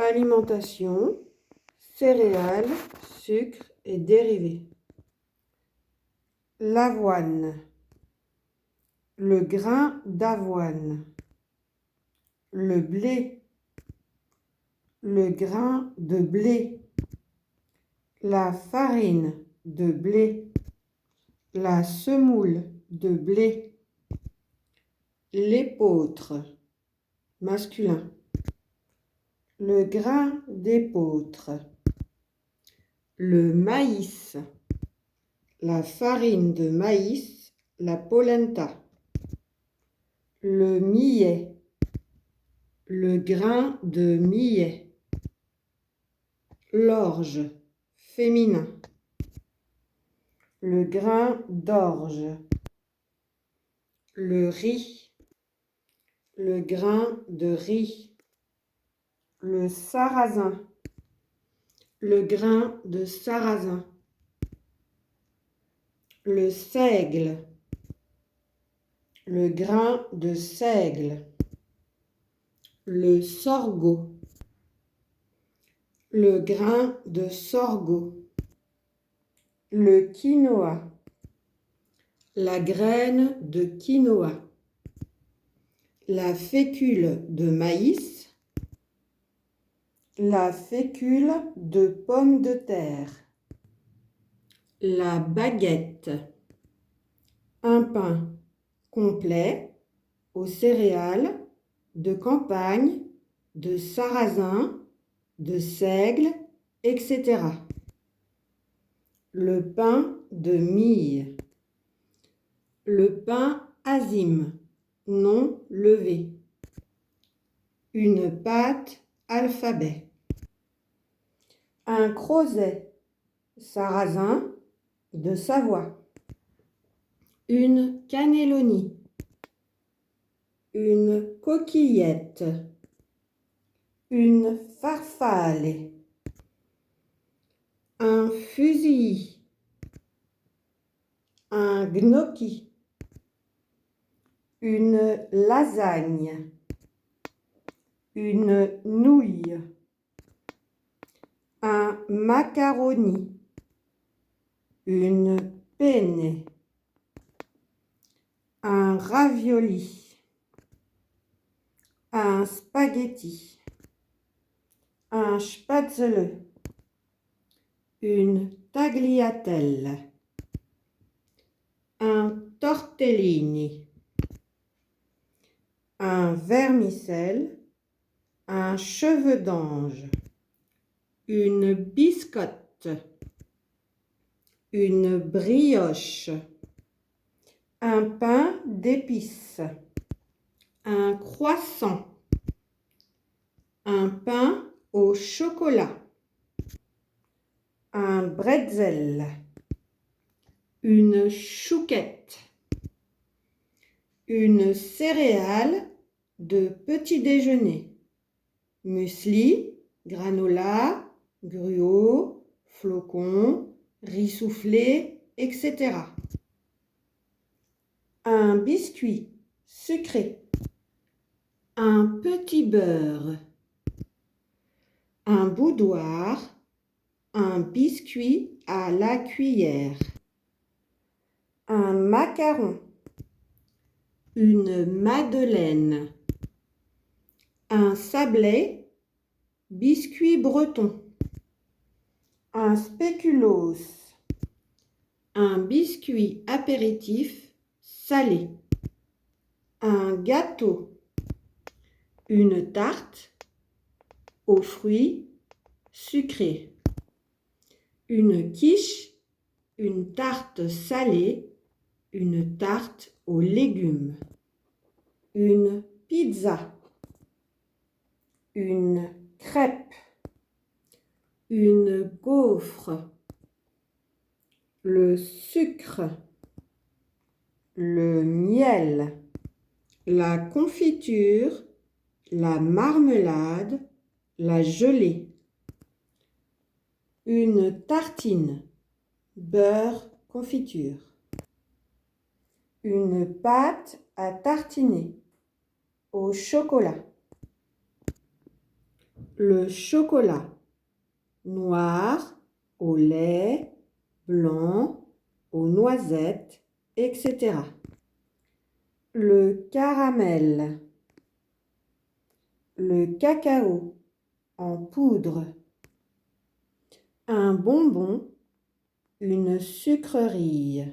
Alimentation, céréales, sucre et dérivés. L'avoine, le grain d'avoine, le blé, le grain de blé, la farine de blé, la semoule de blé, l'épeautre, masculin, le grain d'épeautre, le maïs, la farine de maïs, la polenta, le millet, le grain de millet, l'orge, féminin, le grain d'orge, le riz, le grain de riz, le sarrasin, le grain de sarrasin, le seigle, le grain de seigle, le sorgho, le grain de sorgho, le quinoa, la graine de quinoa, la fécule de maïs, la fécule de pomme de terre, la baguette, un pain complet aux céréales, de campagne, de sarrasin, de seigle, etc. Le pain de mie, le pain azime, non levé, une pâte alphabet, un crozet, sarrasin, de Savoie, une cannelloni, une coquillette, une farfalle, un fusilli, un gnocchi, une lasagne, une nouille, un macaroni, une penne, un ravioli, un spaghetti, un spatzle, une tagliatelle, un tortellini, un vermicelle, un cheveu d'ange, une biscotte, une brioche, un pain d'épices, un croissant, un pain au chocolat, un bretzel, une chouquette, une céréale de petit déjeuner, muesli, granola, gruau, flocons, riz soufflé, etc. Un biscuit sucré, un petit beurre, un boudoir, un biscuit à la cuillère, un macaron, une madeleine, un sablé, biscuit breton, un spéculoos, un biscuit apéritif salé, un gâteau, une tarte aux fruits sucrés, une quiche, une tarte salée, une tarte aux légumes, une pizza, une crêpe, une gaufre, le sucre, le miel, la confiture, la marmelade, la gelée, une tartine, beurre, confiture, une pâte à tartiner au chocolat, Le chocolat. Noir, au lait, blanc, aux noisettes, etc. Le caramel. Le cacao en poudre. Un bonbon, une sucrerie.